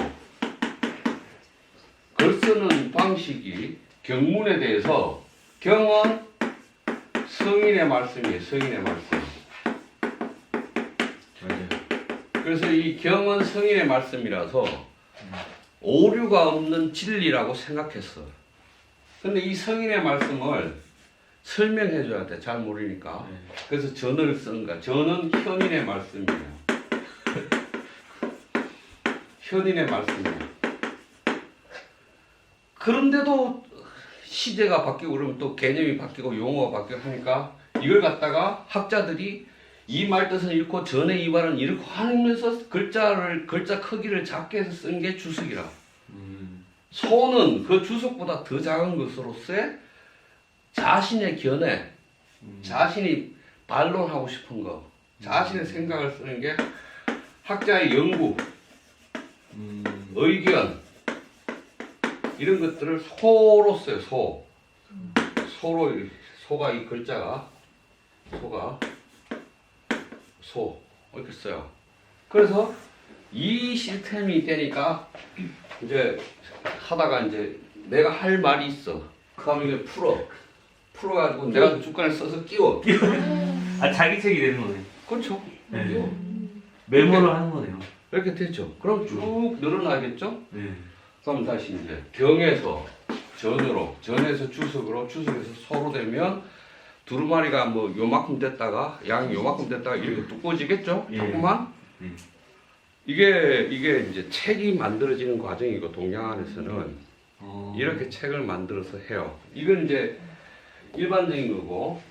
[SPEAKER 1] 글 쓰는 방식이 경문에 대해서 경은 성인의 말씀이에요. 성인의 말씀.
[SPEAKER 3] 맞아요.
[SPEAKER 1] 그래서 이 경은 성인의 말씀이라서 오류가 없는 진리라고 생각했어. 근데 이 성인의 말씀을 설명해 줘야 돼. 잘 모르니까. 그래서 전을 쓰는 거야. 전은 현인의 말씀이에요. 현인의 말씀이에요. 그런데도 시제가 바뀌고 그러면 또 개념이 바뀌고 용어가 바뀌고 하니까 이걸 갖다가 학자들이 이 말 뜻은 이렇고 전의 이 말은 이렇고 하면서 글자 크기를 작게 해서 쓴 게 주석이라. 소는 그 주석보다 더 작은 것으로서의 자신의 견해, 자신이 반론하고 싶은 거, 자신의 생각을 쓰는 게 학자의 연구, 의견 이런 것들을 소로 써요. 소가 이 글자가 소 이렇게 써요. 그래서 이 시스템이 되니까 이제 하다가 이제 내가 할 말이 있어. 그러면 이제 풀어가지고 내가 주권을 써서 끼워.
[SPEAKER 3] 아 자기 책이 되는 거네.
[SPEAKER 1] 그렇죠.
[SPEAKER 3] 네.
[SPEAKER 1] 끼워.
[SPEAKER 3] 메모를 하는 거네요.
[SPEAKER 1] 이렇게 됐죠. 그럼 쭉 늘어나겠죠.
[SPEAKER 3] 네.
[SPEAKER 1] 그럼 다시 이제 경에서 전으로, 전에서 주석으로, 주석에서 소로 되면 두루마리가 뭐 요만큼 됐다가 양 요만큼 됐다가 이렇게 두꺼워지겠죠.
[SPEAKER 3] 예.
[SPEAKER 1] 조금만. 이게 이제 책이 만들어지는 과정이고 동양안에서는 이렇게 책을 만들어서 해요. 이건 이제 일반적인 거고.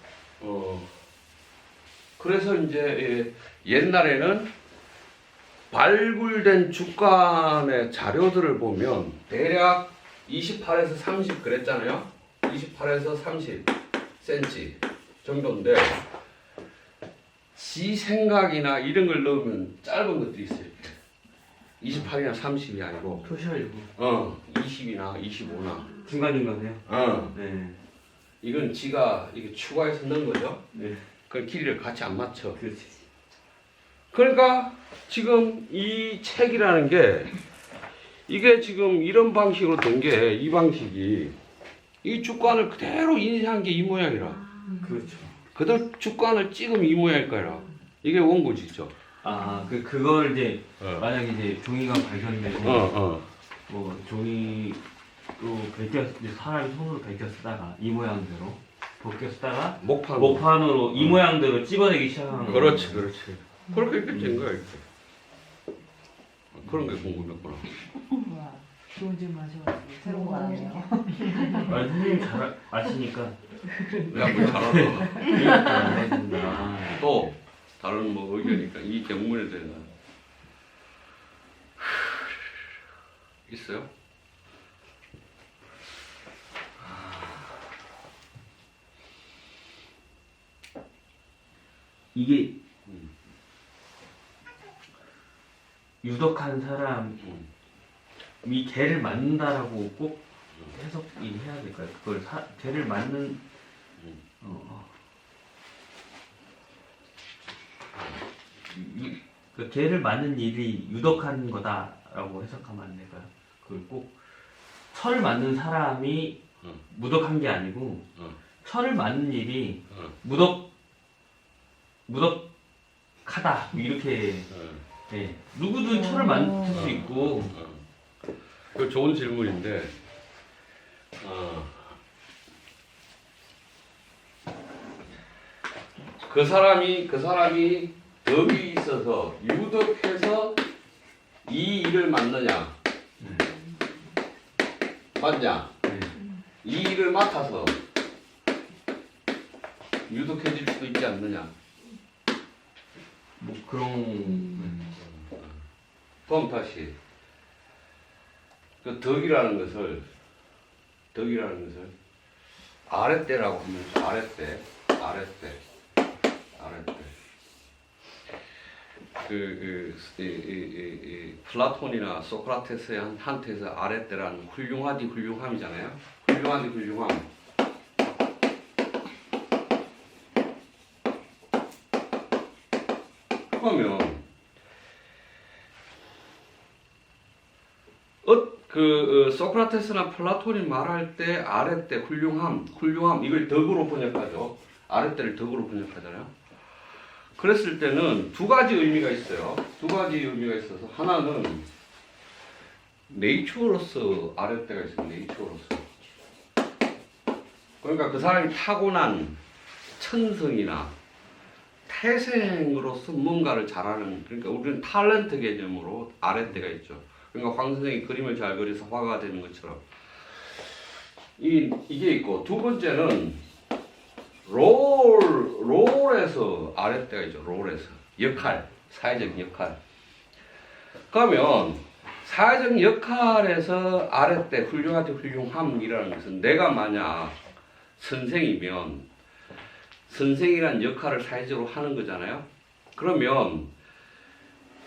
[SPEAKER 1] 그래서 이제 옛날에는 발굴된 죽간의 자료들을 보면 대략 28에서 30 그랬잖아요. 28에서 30cm 정도인데 지 생각이나 이런 걸 넣으면 짧은 것들이 있어요. 28이나 30이 아니고
[SPEAKER 3] 표시하려고.
[SPEAKER 1] 20이나 25나
[SPEAKER 3] 중간중간에요. 네.
[SPEAKER 1] 이건 지가 이게 추가해서 넣은 거죠.
[SPEAKER 3] 네.
[SPEAKER 1] 그 길이를 같이 안 맞춰.
[SPEAKER 3] 그렇지.
[SPEAKER 1] 그러니까 지금 이 책이라는 게 이게 지금 이런 방식으로 된 게 이 방식이 이 주관을 그대로 인쇄한 게 이 모양이라.
[SPEAKER 3] 그렇죠.
[SPEAKER 1] 그대로 주관을 찍으면 이 모양일 거라. 이게 원고지죠.
[SPEAKER 3] 아, 그걸 이제 만약에 이제 종이가 발견되고 뭐 종이로 사람이 손으로 베껴 쓰다가 이 모양대로 벗겨 쓰다가 목판으로 이 모양대로 찝어내기 시작하는 거예요.
[SPEAKER 1] 그렇지. 그렇게 된 거야 이렇게. 그런 게 궁금했구나.
[SPEAKER 2] 우와, 좋은 점 하셔가지고 새로운 거 아니에요?
[SPEAKER 3] 선생님 잘 아시니까
[SPEAKER 1] 야, 뭐 잘하더라.
[SPEAKER 3] 알겠습니다.
[SPEAKER 1] 또 다른 뭐 의견이니까 이 경문에 대해서 있어요?
[SPEAKER 3] 이게 유독한 사람이 개를 맞는다라고 꼭 해석이 해야 될까요? 그걸 개를 맞는 그 개를 맞는 일이 유독한 거다라고 해석하면 안 될까요? 그걸 꼭 철을 맞는 사람이 무덕한 게 아니고 철을 맞는 일이 무덕하다 이렇게 네. 누구든 철을 맞을 수 있고
[SPEAKER 1] 그 좋은 질문인데 그 사람이 덕이 있어서 유독해서 이 일을 맡느냐 맞냐? 이 일을 맡아서 유독해질 수도 있지 않느냐?
[SPEAKER 3] 뭐 그런
[SPEAKER 1] 그럼 다시 그 덕이라는 것을 아랫대라고 하면 아랫대 플라톤이나 소크라테스한테서 아랫대라는 훌륭하디 훌륭함이잖아요. 훌륭하디 훌륭함. 그러면 소크라테스나 플라톤이 말할 때 아랫대 훌륭함 이걸 덕으로 번역하죠. 아랫대를 덕으로 번역하잖아요. 그랬을 때는 두 가지 의미가 있어요. 두 가지 의미가 있어서 하나는 네이처로서 아랫대가 있어요. 네이처로서. 그러니까 그 사람이 타고난 천성이나 태생으로서 뭔가를 잘하는, 그러니까 우리는 탤런트 개념으로 아랫대가 있죠. 그러니까 황 선생이 그림을 잘 그려서 화가 되는 것처럼 이게 있고, 두 번째는 롤에서 아랫대가 있죠. 롤에서 역할, 사회적 역할. 그러면 사회적 역할에서 아랫대 훌륭하디 훌륭함이라는 것은 내가 만약 선생이면 선생이란 역할을 사회적으로 하는 거잖아요. 그러면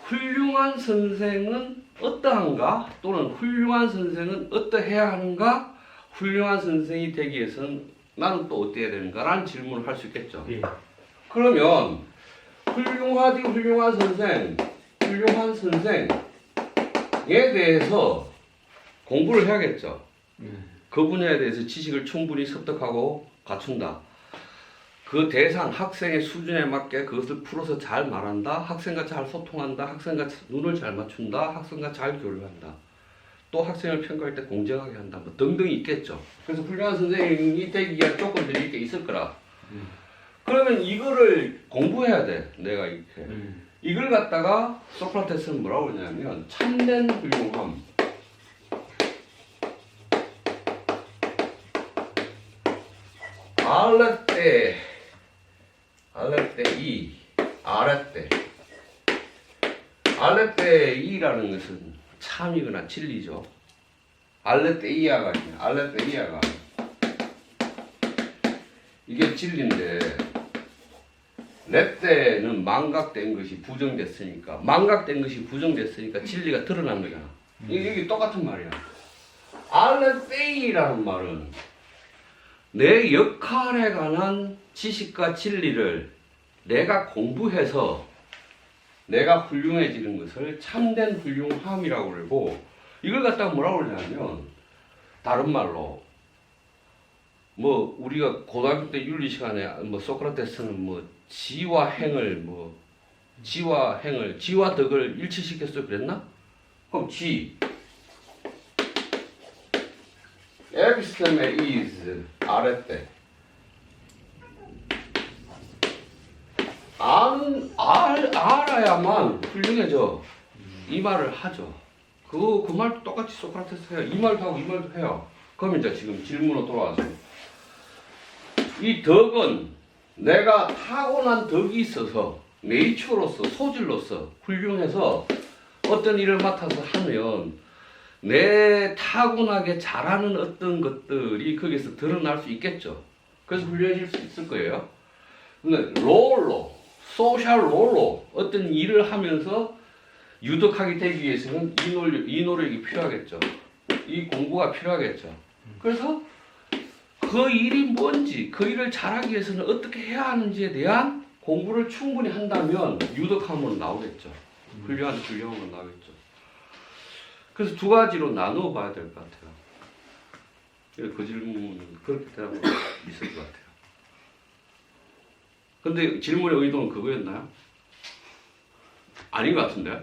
[SPEAKER 1] 훌륭한 선생은 어떠한가? 또는 훌륭한 선생은 어떠해야 하는가? 훌륭한 선생이 되기 위해서는 나는 또 어때야 되는가? 라는 질문을 할 수 있겠죠.
[SPEAKER 3] 예.
[SPEAKER 1] 그러면 훌륭한 선생에 대해서 공부를 해야겠죠. 그 분야에 대해서 지식을 충분히 습득하고 갖춘다. 그 대상, 학생의 수준에 맞게 그것을 풀어서 잘 말한다. 학생과 잘 소통한다. 학생과 눈을 잘 맞춘다. 학생과 잘 교류한다. 또 학생을 평가할 때 공정하게 한다. 뭐 등등이 있겠죠. 그래서 훌륭한 선생님이 되기 위한 조건들이 이렇게 있을 거라. 그러면 이거를 공부해야 돼. 내가 이렇게. 이걸 갖다가 소크라테스는 뭐라고 그러냐면 참된 훌륭함. 아랫대이라는 것은 참이거나 진리죠. 알레테이아가 이게 진리인데, 렛대는 망각된 것이 부정됐으니까 진리가 드러난 거잖아. 이게 똑같은 말이야. 알레테이라는 말은 내 역할에 관한 지식과 진리를 내가 공부해서 내가 훌륭해지는 것을 참된 훌륭함이라고 그러고, 이걸 갖다가 뭐라고 그러냐면, 다른 말로 뭐 우리가 고등학교 때 윤리 시간에 뭐 소크라테스는 뭐 지와 덕을 일치시켰어 그랬나? 그럼 지 에피스테메 is 아랫대. 알아야만 훌륭해져. 이 말을 하죠. 그 말도 똑같이 소크라테스 해요. 이 말도 하고 이 말도 해요. 그럼 이제 지금 질문으로 돌아와서, 이 덕은 내가 타고난 덕이 있어서 네이처로서, 소질로서 훌륭해서 어떤 일을 맡아서 하면 내 타고나게 잘하는 어떤 것들이 거기서 드러날 수 있겠죠. 그래서 훌륭해질 수 있을 거예요. 근데 롤로, 소셜 롤로 어떤 일을 하면서 유덕하게 되기 위해서는 이 노력이 필요하겠죠. 이 공부가 필요하겠죠. 그래서 그 일이 뭔지, 그 일을 잘하기 위해서는 어떻게 해야 하는지에 대한 공부를 충분히 한다면 유덕함은 나오겠죠. 훌륭한 건 나오겠죠. 그래서 두 가지로 나누어 봐야 될 것 같아요. 그 질문은 그렇게 대답을 있을 것 같아요. 근데 질문의 의도는 그거였나요? 아닌 것 같은데?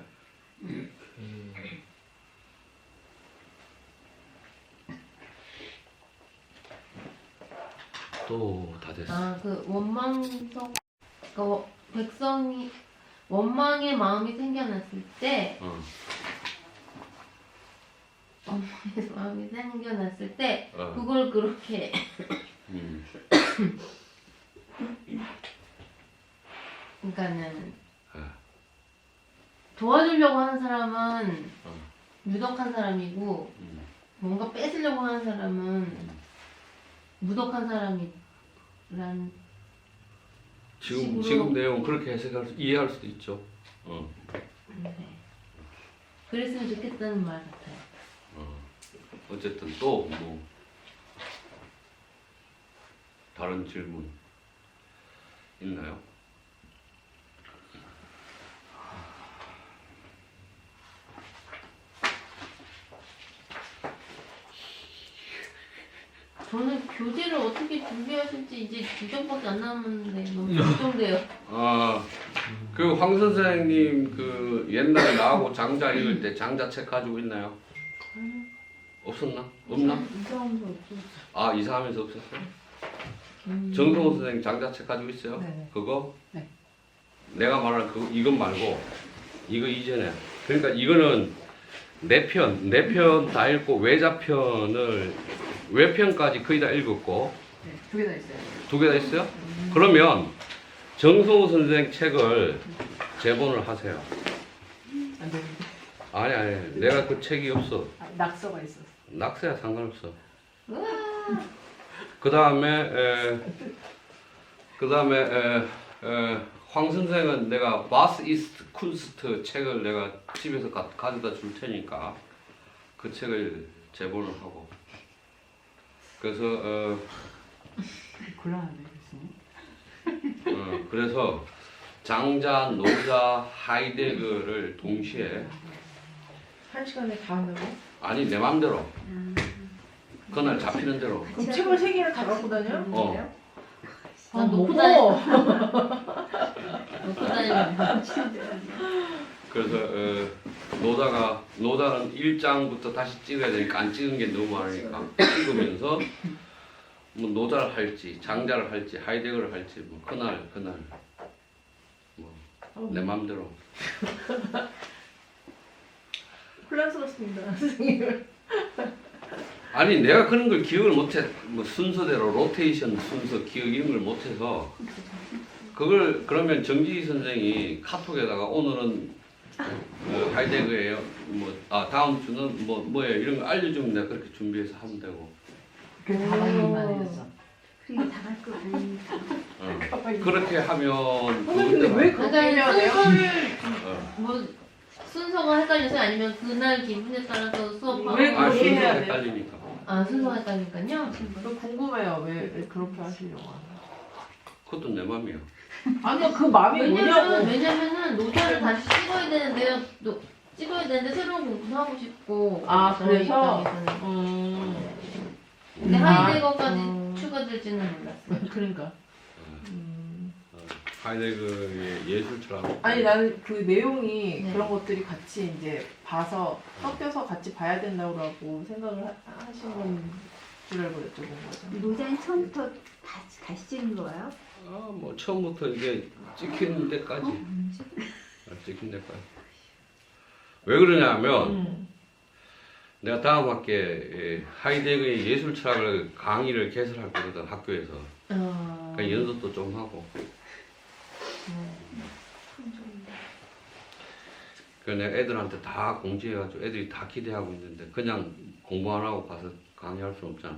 [SPEAKER 1] 또 다 됐어.
[SPEAKER 5] 그 원망성, 그러니까 백성이 원망의 마음이 생겨났을 때,
[SPEAKER 1] 어.
[SPEAKER 5] 원망의 마음이 생겨났을 때,
[SPEAKER 1] 어.
[SPEAKER 5] 그걸 그렇게
[SPEAKER 1] 음.
[SPEAKER 5] 그러니까는
[SPEAKER 1] 어.
[SPEAKER 5] 도와주려고 하는 사람은
[SPEAKER 1] 어.
[SPEAKER 5] 유덕한 사람이고 뭔가 뺏으려고 하는 사람은 무덕한 사람이란 식으로.
[SPEAKER 1] 지금 내용 그렇게 이해할 수도 있죠.
[SPEAKER 5] 네. 그랬으면 좋겠다는 말 같아요.
[SPEAKER 1] 어쨌든 또 뭐 다른 질문 있나요?
[SPEAKER 5] 저는 교재를 어떻게 준비하실지 이제 2장밖에 안 남았는데 너무 걱정돼요.
[SPEAKER 1] 그 황 선생님 그 옛날에 나하고 장자 읽을 때 장자책 가지고 있나요? 없었나? 없나?
[SPEAKER 2] 이사하면서 없었어.
[SPEAKER 1] 아 이사하면서 없었어요? 정성호 선생님 장자책 가지고 있어요?
[SPEAKER 2] 네네.
[SPEAKER 1] 그거?
[SPEAKER 2] 네.
[SPEAKER 1] 내가 말한 그 이건 말고 이거 이전에. 그러니까 이거는 네 편 다 읽고 외편까지 거의 다 읽었고
[SPEAKER 2] 네, 두 개 다 있어요.
[SPEAKER 1] 두 개 다 있어요? 그러면 정성호 선생 책을 제본을 하세요.
[SPEAKER 2] 안 되는데.
[SPEAKER 1] 아니 내가 그 책이 없어.
[SPEAKER 2] 낙서가 있었어.
[SPEAKER 1] 낙서야 상관없어. 그 다음에 황 선생은 내가 바스 이스트 쿤스트 책을 내가 집에서 가져다 줄 테니까 그 책을 제본을 하고 그래서
[SPEAKER 2] 곤란한데 교수님.
[SPEAKER 1] 그래서 장자, 노자, 하이데거를 동시에
[SPEAKER 2] 한 시간에 다 한다고?
[SPEAKER 1] 아니 내 맘대로 그날 잡히는 대로
[SPEAKER 2] 그럼 책을 세 개를 다 갖고 다녀?
[SPEAKER 5] 난 놓고
[SPEAKER 2] 먹어.
[SPEAKER 5] 놓고 다니면
[SPEAKER 1] 그래서 노자는 1장부터 다시 찍어야 되니까 안 찍은 게 너무 많으니까 찍으면서 뭐 노자를 할지 장자를 할지 하이데거를 할지 뭐 그날 뭐 내 맘대로
[SPEAKER 2] 혼란스럽습니다, 선생님.
[SPEAKER 1] 아니 내가 그런 걸 기억을 못해 뭐 순서대로 로테이션 순서 기억 이런 걸 못해서 그걸 그러면 정지희 선생이 카톡에다가 오늘은 하이데거예요 다음 주는 뭐예요 이런 거 알려주면 내가 그렇게 준비해서 하면 되고
[SPEAKER 2] 그게 다방님만 해줬어.
[SPEAKER 4] 그게 다 갈 거 아니니까.
[SPEAKER 1] 그렇게 하면
[SPEAKER 2] 근데 왜 그렇게 해야 돼요?
[SPEAKER 5] 뭐 순서가 헷갈려서 아니면 그날 기분에 따라서 수업하고
[SPEAKER 2] 왜
[SPEAKER 1] 아
[SPEAKER 2] 그렇게
[SPEAKER 1] 순서
[SPEAKER 2] 해야 돼?
[SPEAKER 1] 헷갈리니까
[SPEAKER 5] 순서가 헷갈리니까요.
[SPEAKER 2] 저 궁금해요. 왜 그렇게 하시려고 하나?
[SPEAKER 1] 그것도 내 맘이야.
[SPEAKER 2] 아니 그 마음이 뭐냐고.
[SPEAKER 5] 왜냐면은 노자를 다시 찍어야 되는데요. 찍어야 되는데 새로운 공부도 하고 싶고.
[SPEAKER 2] 아,
[SPEAKER 5] 저희
[SPEAKER 2] 그래서?
[SPEAKER 5] 입장에서는. 근데 하이데거까지 추가될지는 몰랐어요.
[SPEAKER 2] 그러니까.
[SPEAKER 1] 하이데거의 예술 철학.
[SPEAKER 2] 아니 나는 그 내용이
[SPEAKER 5] 네.
[SPEAKER 2] 그런 것들이 같이 이제 봐서 섞여서 같이 봐야 된다고 생각을 하신 건 줄 알고 여쭤본 거죠.
[SPEAKER 4] 노자는 처음부터 다시 찍는 거예요?
[SPEAKER 1] 뭐 처음부터 이게 찍히는 데까지. 찍힌 데까지. 왜 그러냐면 내가 다음 학기에 하이데거의 예술 철학을 강의를 개설할 거거든 학교에서. 그러니까 연습도 좀 하고. 그 내가 애들한테 다 공지해가지고 애들이 다 기대하고 있는데 그냥 공부 안 하고 가서 강의할 수는 없잖아.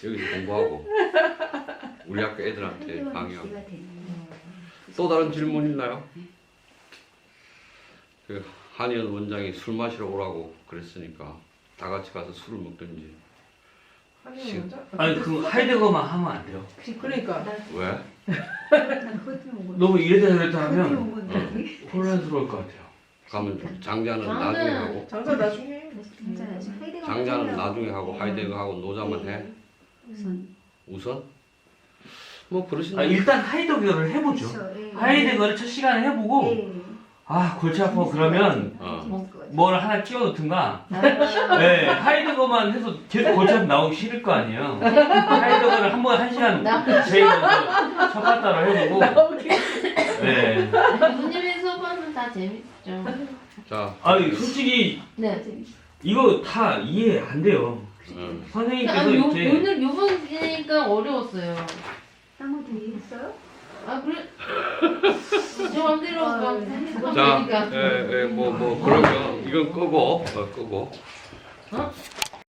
[SPEAKER 1] 여기서 공부하고 우리 학교 애들한테 강의하고.
[SPEAKER 4] 시가 되는
[SPEAKER 1] 또 다른 질문 있나요? 그 한의원 원장이 술 마시러 오라고 그랬으니까 다 같이 가서 술을 먹든지.
[SPEAKER 2] 한이 먼저?
[SPEAKER 3] 아니 그 하이데거만 하면 안 돼요.
[SPEAKER 2] 그러니까.
[SPEAKER 1] 왜?
[SPEAKER 4] 난 그것 때문에 온 건데.
[SPEAKER 3] 너무 이래다 저래다
[SPEAKER 4] 그것 때문에
[SPEAKER 3] 하면
[SPEAKER 4] 온 건데.
[SPEAKER 3] 혼란스러울 것 같아요.
[SPEAKER 1] 가면 장자는
[SPEAKER 5] 장자는-
[SPEAKER 1] 나중에 하고
[SPEAKER 2] 장사 나중에.
[SPEAKER 4] 괜찮아요. 지금 하이데거
[SPEAKER 1] 장자는
[SPEAKER 4] 하려고.
[SPEAKER 1] 나중에 하고 하이데거 하고 노자만 해.
[SPEAKER 4] 우선.
[SPEAKER 1] 우선? 뭐 그러신다.
[SPEAKER 3] 아, 일단 하이데거를 해보죠.
[SPEAKER 4] 그렇죠. 예.
[SPEAKER 3] 하이데거를 첫 시간에 해보고
[SPEAKER 4] 예.
[SPEAKER 3] 아 골치 아파 그러면
[SPEAKER 4] 재밌을 것 같아요.
[SPEAKER 3] 뭘 하나 끼워 넣든가 네, 하이데거만 해서 계속 골치 아파 나오기 싫을 거 아니에요. 하이데거를 한 번에 1시간 제일 먼저 첫 바따로 해보고 네.
[SPEAKER 5] 교수님의 수업하면 다 재밌죠.
[SPEAKER 1] 자,
[SPEAKER 3] 아니 솔직히
[SPEAKER 5] 네.
[SPEAKER 3] 이거 다 이해 안 돼요. 선생님께서
[SPEAKER 5] 아니,
[SPEAKER 3] 이렇게
[SPEAKER 5] 오늘 요번이니까 어려웠어요.
[SPEAKER 4] 딴 것도 이해했어요?
[SPEAKER 5] 아 그래? 저 맘대로 막 하면
[SPEAKER 1] 자,
[SPEAKER 5] 되니까.
[SPEAKER 1] 뭐 그러면 이건 끄고, 끄고.
[SPEAKER 5] 어?